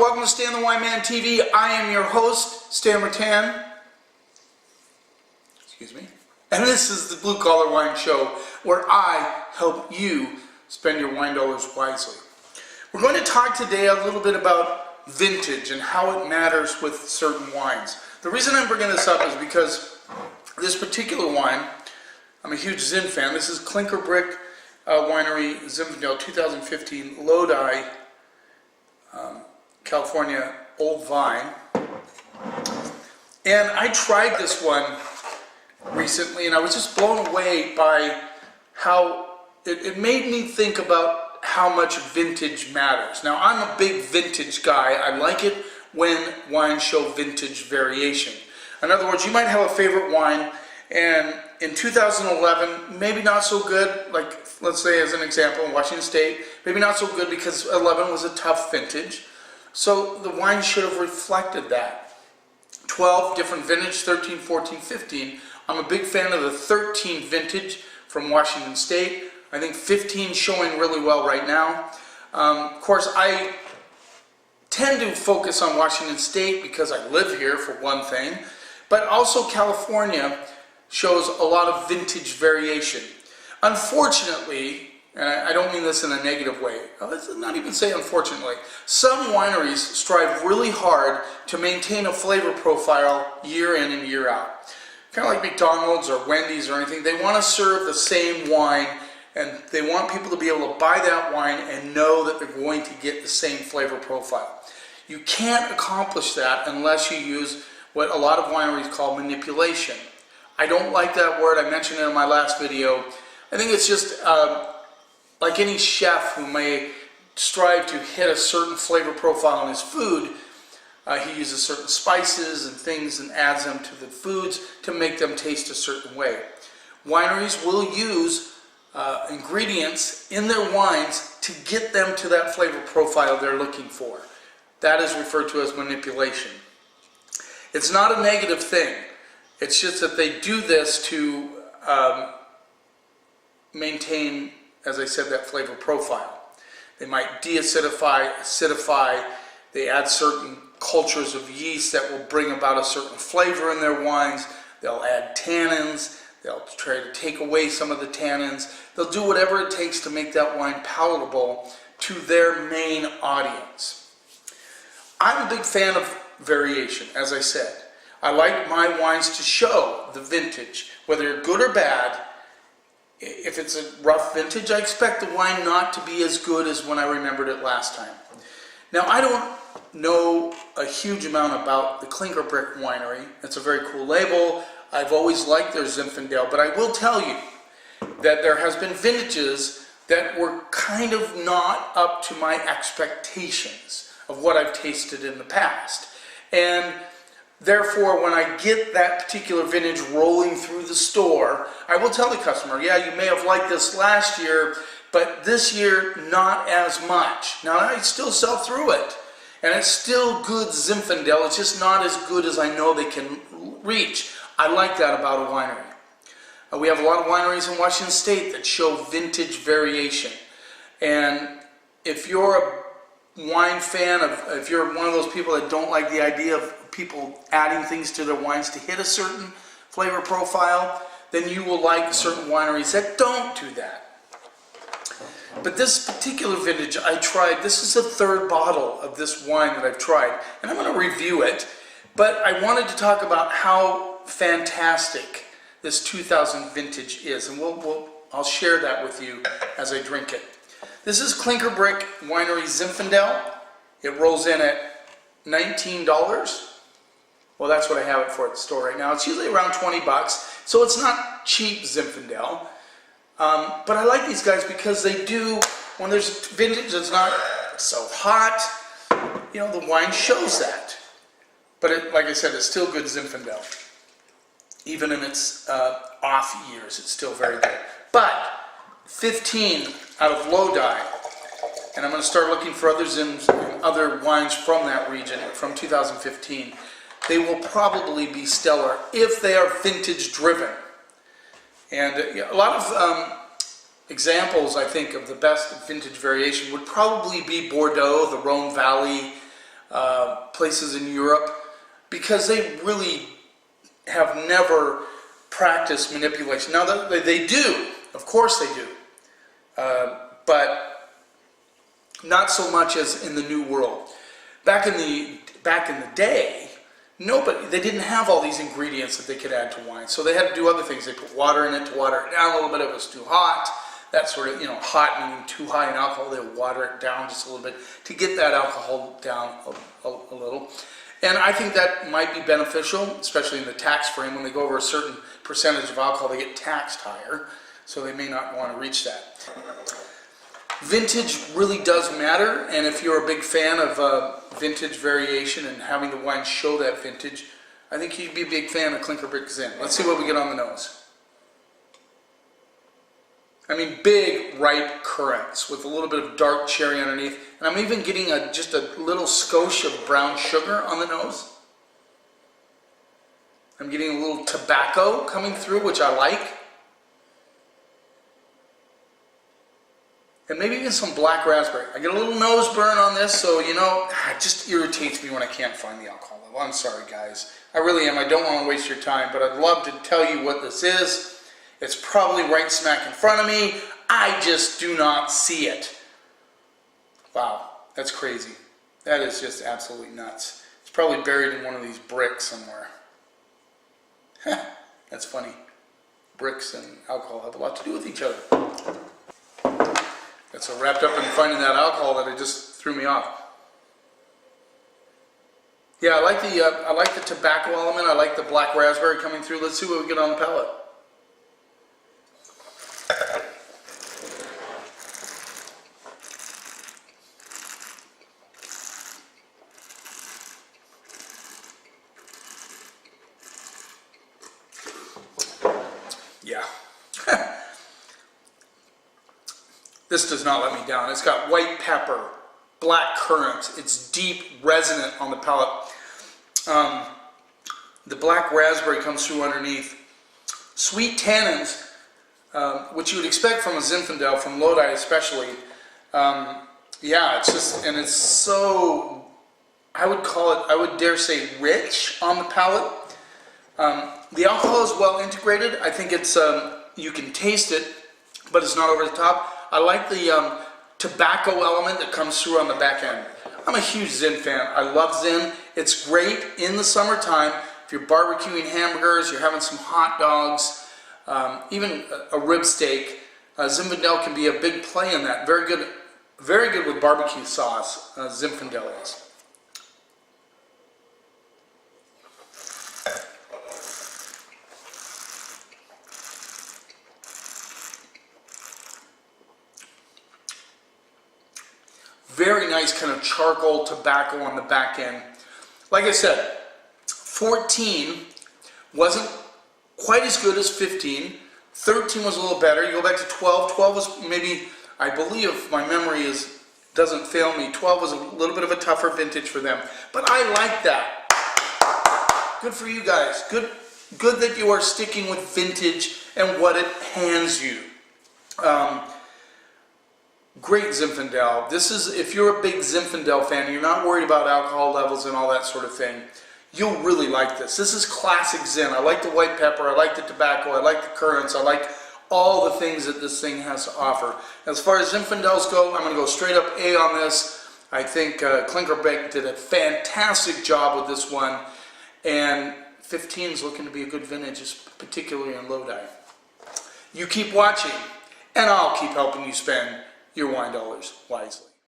welcome to Stan the Wine Man TV. I am your host, Stan Rattan. Excuse me. And this is the Blue Collar Wine Show, where I help you spend your wine dollars wisely. We're going to talk today a little bit about vintage and how it matters with certain wines. The reason I'm bringing this up is because this particular wine, I'm a huge Zins fan. This is Clinker Brick Winery Zinfandel 2015 Lodi, California Old Vine. And I tried this one recently and I was just blown away by how it made me think about how much vintage matters. Now, I'm a big vintage guy. I like it when wines show vintage variation. In other words, you might have a favorite wine and in 2011, maybe not so good, like let's say as an example in Washington State, maybe not so good because 11 was a tough vintage. So the wine should have reflected that. 12 different vintage, 13, 14, 15. I'm a big fan of the 13 vintage from Washington State. I think 15 showing really well right now. Of course, I tend to focus on Washington State because I live here for one thing, but also California shows a lot of vintage variation. Unfortunately, and I don't mean this in a negative way, let's not even say unfortunately, some wineries strive really hard to maintain a flavor profile year in and year out. Kind of like McDonald's or Wendy's or anything, they want to serve the same wine and they want people to be able to buy that wine and know that they're going to get the same flavor profile. You can't accomplish that unless you use what a lot of wineries call manipulation. I don't like that word. I mentioned it in my last video. I think it's just like any chef who may strive to hit a certain flavor profile in his food. He uses certain spices and things and adds them to the foods to make them taste a certain way. Wineries will use ingredients in their wines to get them to that flavor profile they're looking for. That is referred to as manipulation. It's not a negative thing. It's just that they do this to maintain, as I said, that flavor profile. They might deacidify, acidify, they add certain cultures of yeast that will bring about a certain flavor in their wines. They'll add tannins, they'll try to take away some of the tannins. They'll do whatever it takes to make that wine palatable to their main audience. I'm a big fan of variation, as I said. I like my wines to show the vintage, whether good or bad. If it's a rough vintage, I expect the wine not to be as good as when I remembered it last time. Now, I don't know a huge amount about the Clinker Brick Winery. It's a very cool label. I've always liked their Zinfandel, but I will tell you that there has been vintages that were kind of not up to my expectations of what I've tasted in the past. And therefore, when I get that particular vintage rolling through the store, I will tell the customer, yeah, you may have liked this last year, but this year, not as much. Now, I still sell through it, and it's still good Zinfandel. It's just not as good as I know they can reach. I like that about a winery. We have a lot of wineries in Washington State that show vintage variation. And if you're a wine fan, if you're one of those people that don't like the idea of people adding things to their wines to hit a certain flavor profile, then you will like certain wineries that don't do that. But this particular vintage I tried, this is the third bottle of this wine that I've tried, and I'm going to review it, but I wanted to talk about how fantastic this 2000 vintage is, and I'll share that with you as I drink it. This is Clinker Brick Winery Zinfandel. It rolls in at $19. Well, that's what I have it for at the store right now. It's usually around 20 bucks, so it's not cheap Zinfandel. But I like these guys because they do, when there's vintage that's not so hot, you know, the wine shows that. But it, like I said, it's still good Zinfandel. Even in its off years, it's still very good. But 15 out of Lodi, and I'm going to start looking for other Zins and other wines from that region from 2015. They will probably be stellar if they are vintage driven. And a lot of examples, I think, of the best vintage variation would probably be Bordeaux, the Rhone Valley, places in Europe, because they really have never practiced manipulation. Now, they do, of course they do, but not so much as in the New World. Back in the day, they didn't have all these ingredients that they could add to wine, so they had to do other things. They put water in it to water it down a little bit if it was too hot. That sort of, hot meaning too high in alcohol. They would water it down just a little bit to get that alcohol down a little. And I think that might be beneficial, especially in the tax frame. When they go over a certain percentage of alcohol, they get taxed higher, so they may not want to reach that. Vintage really does matter, and if you're a big fan of vintage variation and having the wine show that vintage, I think you'd be a big fan of Clinker Brick Zin. Let's see what we get on the nose. I mean, big, ripe currants with a little bit of dark cherry underneath. And I'm even getting just a little skosh of brown sugar on the nose. I'm getting a little tobacco coming through, which I like. And maybe even some black raspberry. I get a little nose burn on this, so it just irritates me when I can't find the alcohol level. I'm sorry, guys. I really am. I don't want to waste your time, but I'd love to tell you what this is. It's probably right smack in front of me. I just do not see it. Wow, that's crazy. That is just absolutely nuts. It's probably buried in one of these bricks somewhere. That's funny. Bricks and alcohol have a lot to do with each other. Got so wrapped up in finding that alcohol that it just threw me off. Yeah, I like the tobacco element. I like the black raspberry coming through. Let's see what we get on the palate. Yeah. This does not let me down. It's got white pepper, black currants. It's deep, resonant on the palate. The black raspberry comes through underneath. Sweet tannins, which you would expect from a Zinfandel, from Lodi especially. Yeah, it's just, and it's so, I would dare say rich on the palate. The alcohol is well integrated. I think it's, you can taste it, but it's not over the top. I like the tobacco element that comes through on the back end. I'm a huge Zin fan. I love Zin. It's great in the summertime. If you're barbecuing hamburgers, you're having some hot dogs, even a rib steak, Zinfandel can be a big play in that. Very good with barbecue sauce, Zinfandel is. Very nice kind of charcoal tobacco on the back end. Like I said, 14 wasn't quite as good as 15. 13 was a little better. You go back to 12. 12 was maybe, I believe, if my memory doesn't fail me, 12 was a little bit of a tougher vintage for them. But I like that. Good for you guys. Good that you are sticking with vintage and what it hands you. Great Zinfandel. This is, if you're a big Zinfandel fan, you're not worried about alcohol levels and all that sort of thing, you'll really like this. This is classic Zin. I like the white pepper, I like the tobacco, I like the currants, I like all the things that this thing has to offer. As far as Zinfandels go, I'm going to go straight up A on this. I think Clinker Brick did a fantastic job with this one, and 15 is looking to be a good vintage, particularly in Lodi. You keep watching, and I'll keep helping you spend your wine dollars wisely.